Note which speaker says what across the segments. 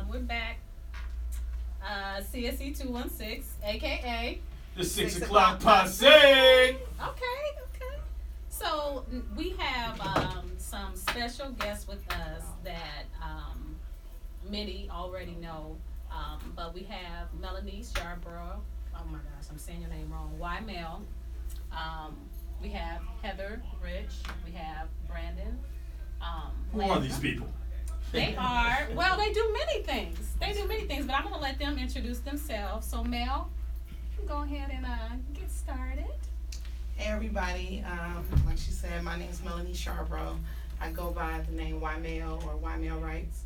Speaker 1: We're back. CSE 216, aka
Speaker 2: The 6 o'clock
Speaker 1: Posse.
Speaker 2: posse.
Speaker 1: Okay. So we have some special guests with us that many already know. But we have Melanie Scarborough. Oh my gosh, I'm saying your name wrong. YMel. Um, we have Heather Rich. We have Brandon.
Speaker 2: Who are these people?
Speaker 1: They are, well, they do many things. They do many things, but I'm going to let them introduce themselves. So, Mel, you can go ahead and get started.
Speaker 3: Hey everybody, like she said, my name is Melanie Charbrough. I go by the name YMel or YMel Writes.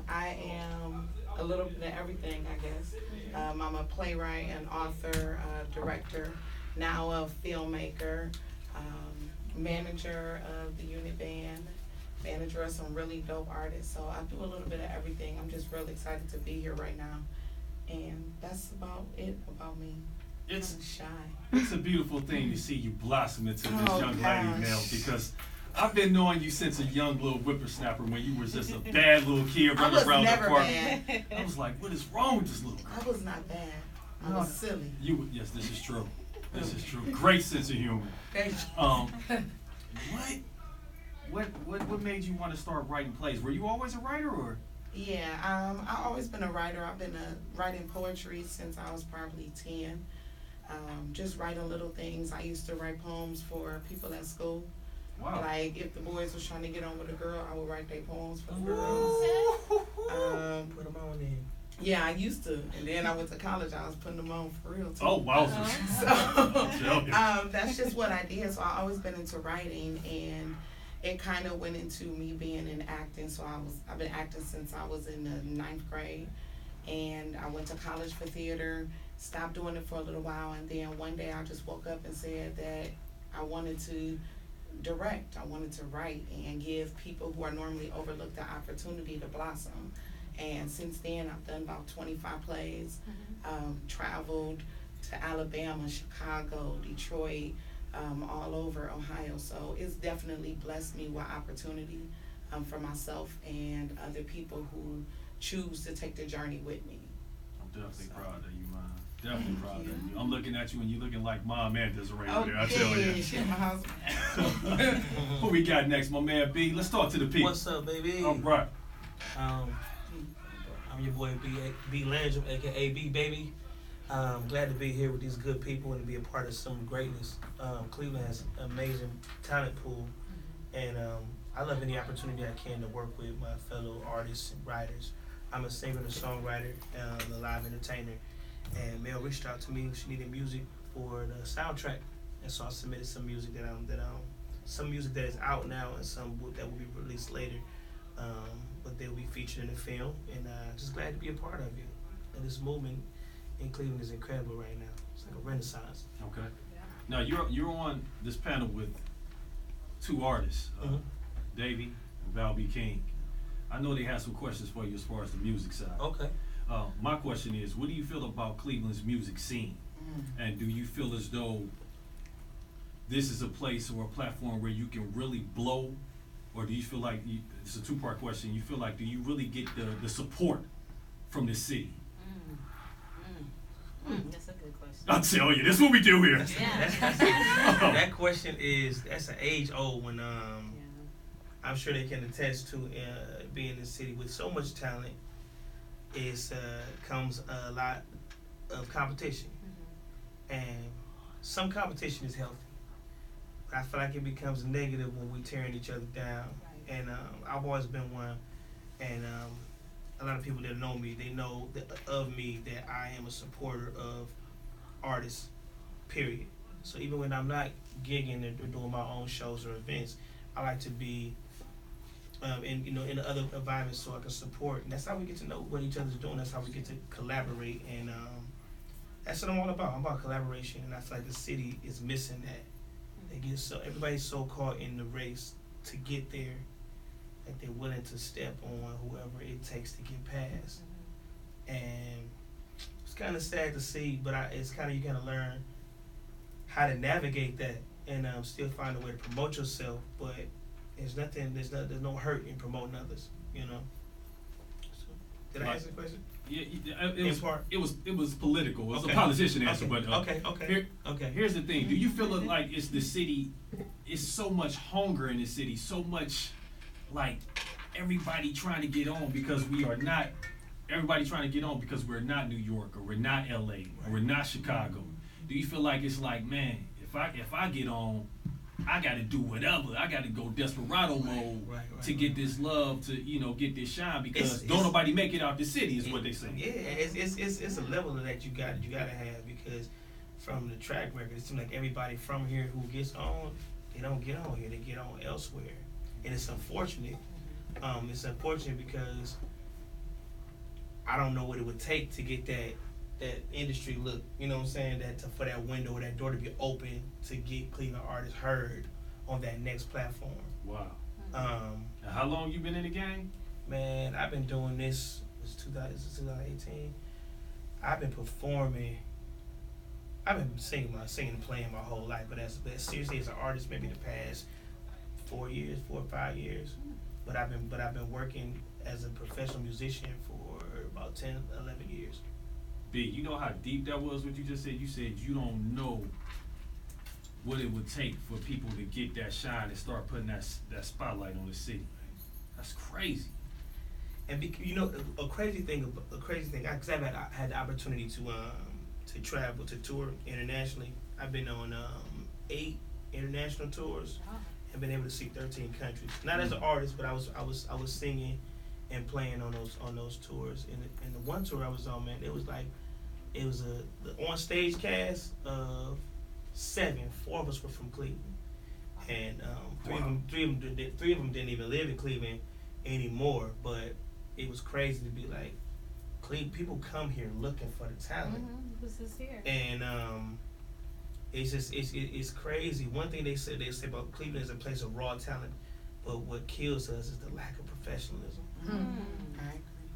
Speaker 3: I am a little bit of everything, I guess. I'm a playwright, an author, director, now a filmmaker, manager of the unit band, manager of some really dope artists. So I do a little bit of everything. I'm just really excited to be here right now. And that's about it about me.
Speaker 2: It's
Speaker 3: I'm shy.
Speaker 2: It's a beautiful thing to see you blossom into this
Speaker 3: Oh,
Speaker 2: young lady,
Speaker 3: gosh.
Speaker 2: Mel, because I've been knowing you since a young little whippersnapper when you were just a bad little kid
Speaker 3: I
Speaker 2: running
Speaker 3: was
Speaker 2: around the
Speaker 3: never
Speaker 2: park.
Speaker 3: bad.
Speaker 2: I was like, what is wrong with this little girl?
Speaker 3: I was not bad. I was silly.
Speaker 2: Yes, this is true. This is true. Great sense of humor.
Speaker 3: Thank you.
Speaker 2: What made you want to start writing plays? Were you always a writer, or?
Speaker 3: Yeah, I've always been a writer. I've been writing poetry since I was probably 10. Just writing little things. I used to write poems for people at school.
Speaker 2: Wow.
Speaker 3: Like if the boys was trying to get on with a girl, I would write their poems for the girls.
Speaker 4: Put them on in.
Speaker 3: Yeah, I used to, and then I went to college. I was putting them on for real too.
Speaker 2: Oh, wow.
Speaker 3: So that's just what I did. So I always been into writing, and it kind of went into me being in acting. So I've been acting since I was in the 9th grade, and I went to college for theater. Stopped doing it for a little while, and then one day I just woke up and said that I wanted to direct. I wanted to write and give people who are normally overlooked the opportunity to blossom. And since then, I've done about 25 plays, traveled to Alabama, Chicago, Detroit, all over Ohio. So it's definitely blessed me with opportunity for myself and other people who choose to take the journey with me.
Speaker 2: I'm definitely proud of you, man. Definitely proud of you. I'm looking at you and you're looking like Mom and Desiree over there, I tell you.
Speaker 3: Yeah, my husband.
Speaker 2: What we got next, my man B? Let's talk to the people.
Speaker 4: What's up, baby?
Speaker 2: All right.
Speaker 4: I'm your boy B Landrum, aka B Baby. Glad to be here with these good people and to be a part of some greatness. Cleveland has an amazing talent pool, and I love any opportunity I can to work with my fellow artists and writers. I'm a singer and a songwriter, a live entertainer, and Mel reached out to me. She needed music for the soundtrack, and so I submitted some music some music that is out now and some that will be released later. But they'll be featured in the film, and just glad to be a part of it. And this movement in Cleveland is incredible right now. It's like a renaissance.
Speaker 2: Okay. Now you're on this panel with two artists, Davey and Val B. King. I know they have some questions for you as far as the music side.
Speaker 4: Okay.
Speaker 2: My question is, what do you feel about Cleveland's music scene? And do you feel as though this is a place or a platform where you can really blow, or do you feel like, it's a two-part question, you feel like, do you really get the support from the city?
Speaker 1: That's a good question.
Speaker 2: I'll tell you, this is what we do here.
Speaker 4: That question that's an age old one. I'm sure they can attest to being in the city with so much talent. Comes a lot of competition, and some competition is healthy. But I feel like it becomes negative when we tearing each other down. Right. And I've always been one, and a lot of people that know me, they know of me that I am a supporter of artists. Period. So even when I'm not gigging or doing my own shows or events, I like to be in other environments so I can support. And that's how we get to know what each other's doing. That's how we get to collaborate. And that's what I'm all about. I'm about collaboration. And I feel like the city is missing that. Everybody's so caught in the race to get there that they're willing to step on whoever it takes to get past. And it's kind of sad to see, but it's kind of, you gotta learn how to navigate that and still find a way to promote yourself. But there's no hurt in promoting others, you know. So. Did I answer the question?
Speaker 2: Yeah,
Speaker 4: In part.
Speaker 2: it was political. It was
Speaker 4: Okay.
Speaker 2: a politician answer,
Speaker 4: Okay.
Speaker 2: but
Speaker 4: Okay. Okay.
Speaker 2: here's the thing. Do you feel like it's the city? It's so much hunger in the city, so much like everybody trying to get on because we are not. Everybody trying to get on because we're not New York or we're not LA or we're not Chicago. Do you feel like it's like, man, if I get on, I got to do whatever. I got to go desperado mode to get this love, to get this shine because don't nobody make it out the city is what they say.
Speaker 4: Yeah, it's a level that you gotta have because from the track record, it seems like everybody from here who gets on, they don't get on here, they get on elsewhere, and it's unfortunate. It's unfortunate because I don't know what it would take to get that industry look, you know what I'm saying, for that window or that door to be open to get Cleveland artists heard on that next platform.
Speaker 2: Wow. How long you been in the game?
Speaker 4: Man, I've been doing this, it's 2018. I've been performing, I've been singing and playing my whole life, but seriously as an artist, maybe the past 4 or 5 years. But I've been working as a professional musician for about 10, 11 years.
Speaker 2: B, you know how deep that was what you just said? You said you don't know what it would take for people to get that shine and start putting that spotlight on the city. That's crazy.
Speaker 4: And a crazy thing, because I've had the opportunity to travel, to tour internationally. I've been on 8 international tours.
Speaker 1: Wow.
Speaker 4: And been able to see 13 countries. Not as an artist, but I was singing and playing on those tours. And the one tour I was on, man, it was the on stage cast of 7. 4 of us were from Cleveland, and three of them didn't even live in Cleveland anymore. But it was crazy to be like, people come here looking for the talent.
Speaker 1: This is here.
Speaker 4: And it's crazy. One thing they say about Cleveland is a place of raw talent, but what kills us is the lack of professionalism.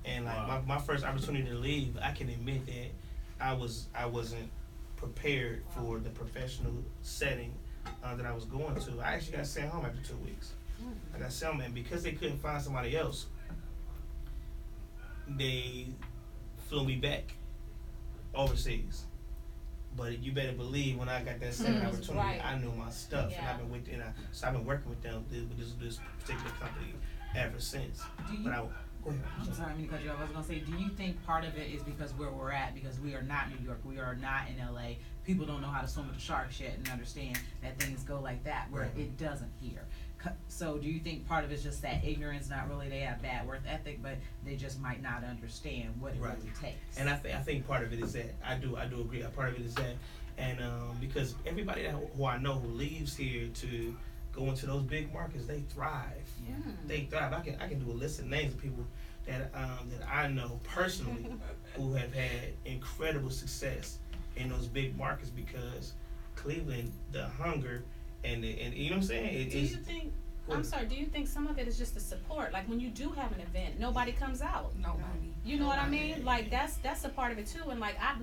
Speaker 4: And like my first opportunity to leave, I can admit that I wasn't prepared for the professional setting that I was going to. I actually got sent home after 2 weeks. I got sent home, and because they couldn't find somebody else, they flew me back overseas. But you better believe when I got that second opportunity,
Speaker 1: right.
Speaker 4: I knew my stuff,
Speaker 1: Yeah.
Speaker 4: and I've been working with them with this particular company ever since. Go ahead.
Speaker 5: I'm sorry, I mean to cut you off. I was gonna say, do you think part of it is because where we're at, because we are not New York, we are not in LA. People don't know how to swim with the sharks yet and understand that things go like that, where it doesn't here. So do you think part of it's just that ignorance, not really they have bad work ethic, but they just might not understand what it really takes?
Speaker 4: And I think part of it is that I do agree. Part of it is that, and because everybody who I know who leaves here to go into those big markets, they thrive.
Speaker 5: Yeah.
Speaker 4: They thrive. I can do a list of names of people that I know personally who have had incredible success in those big markets because Cleveland, the hunger. And you know what I'm saying?
Speaker 1: Do you think some of it is just the support? Like when you do have an event, nobody comes out.
Speaker 3: Nobody.
Speaker 1: You know what I mean? Like that's a part of it too. And like I've lived